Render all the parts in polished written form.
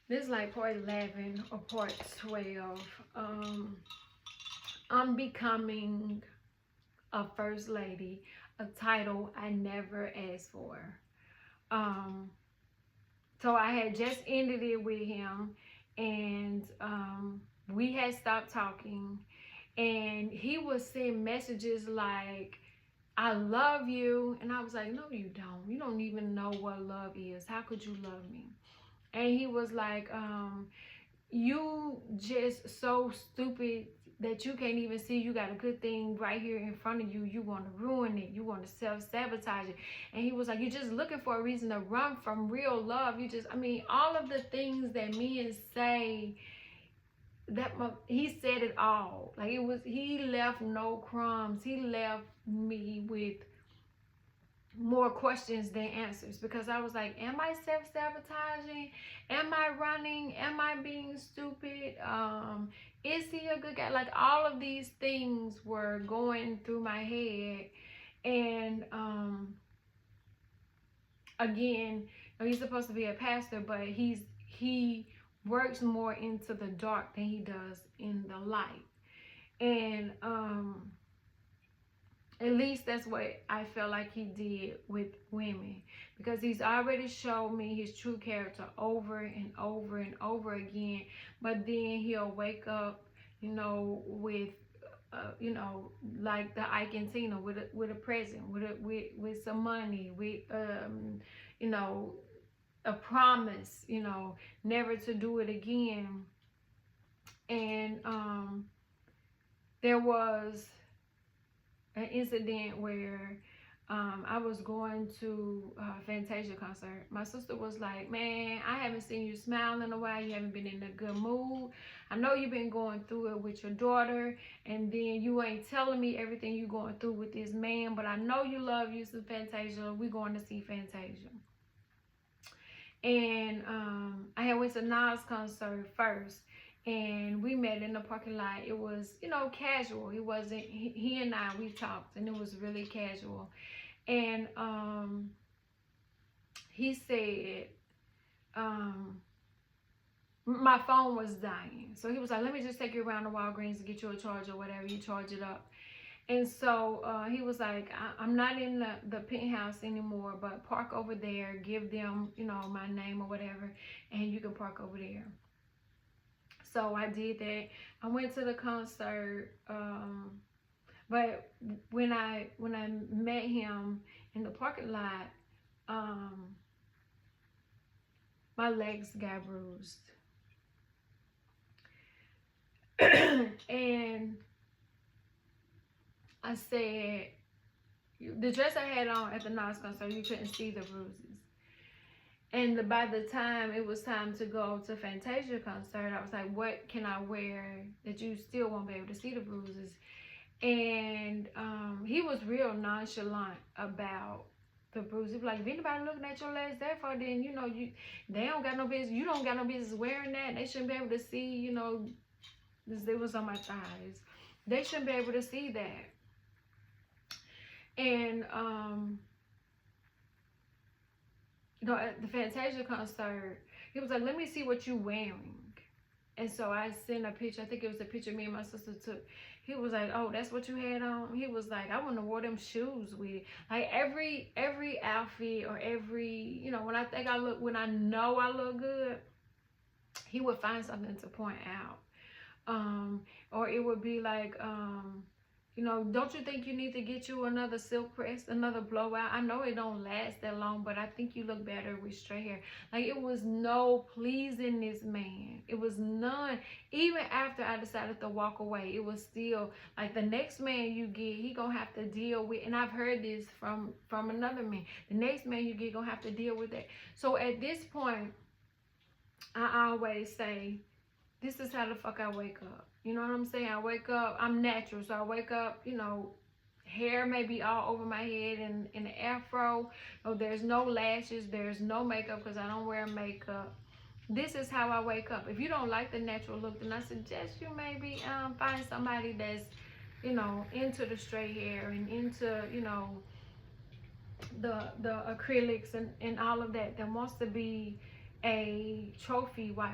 This is like part 11 or part 12. Unbecoming a first lady, a title I never asked for. Um, so I had just ended it with him, and we had stopped talking, and he was sending messages like, I love you. And I was like, no, you don't. You don't even know what love is. How could you love me? And he was like, you just so stupid that you can't even see you got a good thing right here in front of you. You want to ruin it. You want to self-sabotage it. And he was like, you're just looking for a reason to run from real love. You just, I mean, all of the things that men say, that he said it all. Like, it was, he left no crumbs. He left me with more questions than answers, because I was like, am I self-sabotaging? Am I running? Am I being stupid? Is he a good guy? Like, all of these things were going through my head. And again, he's supposed to be a pastor, but he works more into the dark than he does in the light. And at least that's what I felt like he did with women, because he's already showed me his true character over and over and over again. But then he'll wake up, with, like the Ike and Tina, with a present, with some money, with, you know, a promise, never to do it again. And there was an incident where I was going to a Fantasia concert. My sister was like, man, I haven't seen you smile in a while. You haven't been in a good mood. I know you've been going through it with your daughter, and then you ain't telling me everything you're going through with this man, but I know you love you some Fantasia. We're going to see Fantasia. And I had went to Nas concert first, and we met in the parking lot. It was, casual. It wasn't, he and I, we talked, and it was really casual. And he said, my phone was dying. So he was like, let me just take you around the Walgreens and get you a charger or whatever. You charge it up. And so he was like, I'm not in the penthouse anymore, but park over there. Give them, my name or whatever, and you can park over there. So I did that. I went to the concert. But when I met him in the parking lot, my legs got bruised. And I said, the dress I had on at the Nas concert, you couldn't see the bruises. And by the time it was time to go to Fantasia concert, I was like, what can I wear that you still won't be able to see the bruises? And he was real nonchalant about the bruises. He was like, if anybody looking at your legs that far, then, they don't got no business. You don't got no business wearing that. They shouldn't be able to see, it was on my thighs. They shouldn't be able to see that. And, at the Fantasia concert, he was like, let me see what you wearing. And so I sent a picture. I think it was a picture me and my sister took. He was like, oh, that's what you had on? He was like, I wouldn't have wore them shoes with it. Like, every outfit, or every, when I know I look good, he would find something to point out. Or it would be like, don't you think you need to get you another silk press, another blowout? I know it don't last that long, but I think you look better with straight hair. Like, it was no pleasing this man. It was none. Even after I decided to walk away, it was still like, the next man you get, he gonna have to deal with, and I've heard this from another man, the next man you get gonna have to deal with that. So at this point, I always say, this is how the fuck I wake up. You know what I'm saying? I wake up, I'm natural, so I wake up, hair may be all over my head and in the afro. Oh, there's no lashes, there's no makeup, because I don't wear makeup. This is how I wake up. If you don't like the natural look, then I suggest you maybe find somebody that's, into the straight hair and into, the acrylics and all of that wants to be, a trophy wife.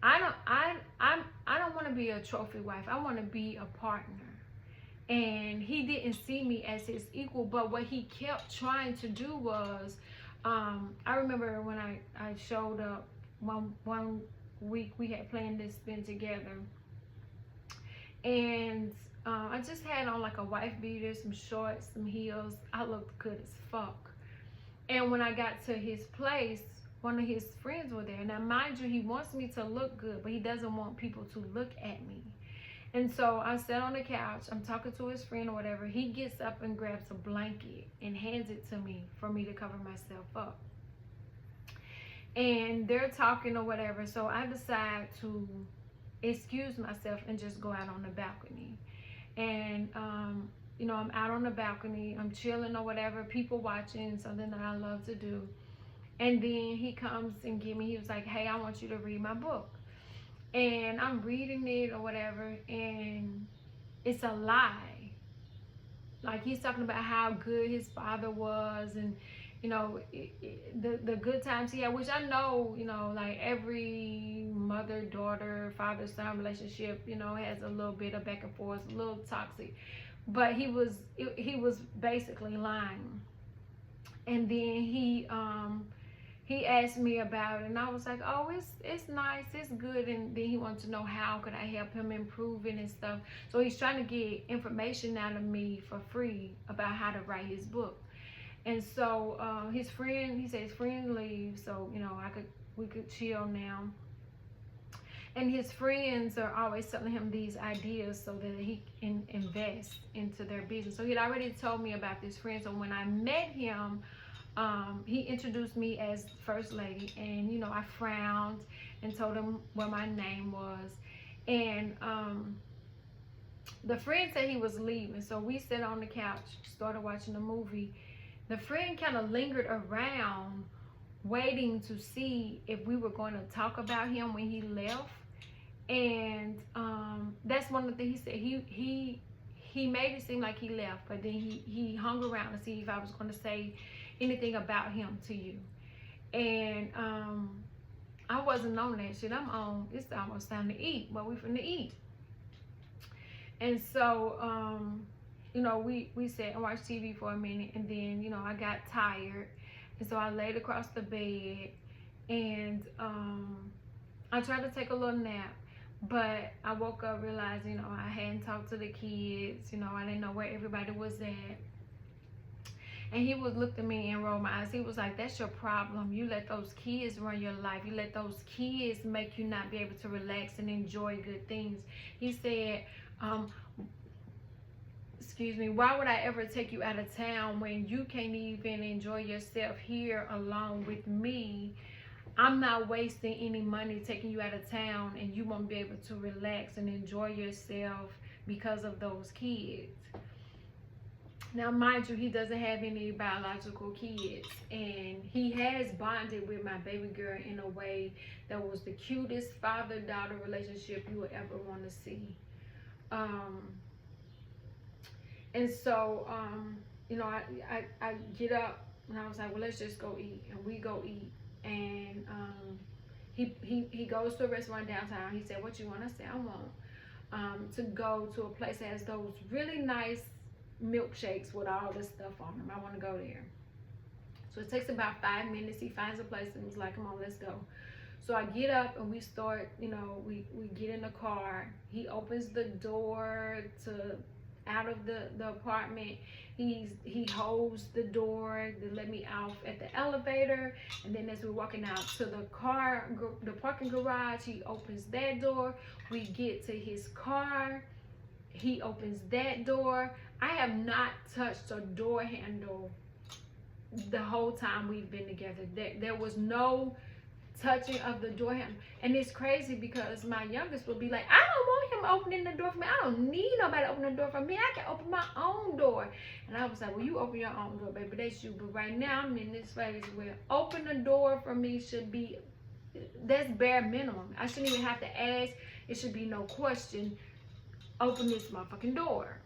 I don't want to be a trophy wife. I want to be a partner. And he didn't see me as his equal, but what he kept trying to do was, I remember when I showed up one week, we had planned to spend together, and I just had on like a wife beater, some shorts, some heels. I looked good as fuck. And when I got to his place, one of his friends were there. Now, mind you, he wants me to look good, but he doesn't want people to look at me. And so I sat on the couch. I'm talking to his friend or whatever. He gets up and grabs a blanket and hands it to me for me to cover myself up. And they're talking or whatever. So I decide to excuse myself and just go out on the balcony. And, you know, I'm out on the balcony. I'm chilling or whatever. People watching, something that I love to do. And then he comes and he was like, hey, I want you to read my book. And I'm reading it or whatever, and it's a lie. Like, he's talking about how good his father was, and you know, the good times he had, which I know, you know, like every mother daughter, father son relationship, you know, has a little bit of back and forth, a little toxic. But he was basically lying. And then he asked me about it, and I was like, oh, it's nice, it's good. And then he wanted to know how could I help him improve it and stuff. So he's trying to get information out of me for free about how to write his book. And so his friend, he said his friend leaves, so you know, we could chill now. And his friends are always telling him these ideas so that he can invest into their business. So he'd already told me about this friend. So when I met him, he introduced me as First Lady, and you know, I frowned and told him what my name was. And the friend said he was leaving, so we sat on the couch, started watching the movie. The friend kind of lingered around, waiting to see if we were going to talk about him when he left. And that's one of the things he said. He made it seem like he left, but then he hung around to see if I was going to say anything about him to you. And I wasn't on that shit. I'm on, it's almost time to eat. What we finna eat? And so you know, we sat and watched TV for a minute, and then, you know, I got tired, and so I laid across the bed, and I tried to take a little nap, but I woke up realizing, you know, I hadn't talked to the kids, you know, I didn't know where everybody was at. And he would look at me and roll my eyes. He was like, that's your problem. You let those kids run your life. You let those kids make you not be able to relax and enjoy good things. He said, excuse me, why would I ever take you out of town when you can't even enjoy yourself here alone with me? I'm not wasting any money taking you out of town, and you won't be able to relax and enjoy yourself because of those kids. Now, mind you, he doesn't have any biological kids, and he has bonded with my baby girl in a way that was the cutest father-daughter relationship you would ever want to see. And so, you know, I get up, and I was like, well, let's just go eat. And we go eat. And he goes to a restaurant downtown. He said, what you want? I said, I want to go to a place that has those really nice milkshakes with all this stuff on them. I want to go there. So it takes about 5 minutes. He finds a place and was like, come on, let's go. So I get up and we start, you know, we get in the car. He opens the door out of the apartment. He holds the door to let me out at the elevator, and then as we're walking out to the parking garage, he opens that door. We get to his car. He opens that door. I have not touched a door handle the whole time we've been together. There was no touching of the door handle. And it's crazy because my youngest will be like, I don't want him opening the door for me. I don't need nobody opening the door for me. I can open my own door. And I was like, well, you open your own door, baby. That's you. But right now I'm in this phase where open the door for me should be, that's bare minimum. I shouldn't even have to ask. It should be no question. Open this motherfucking door.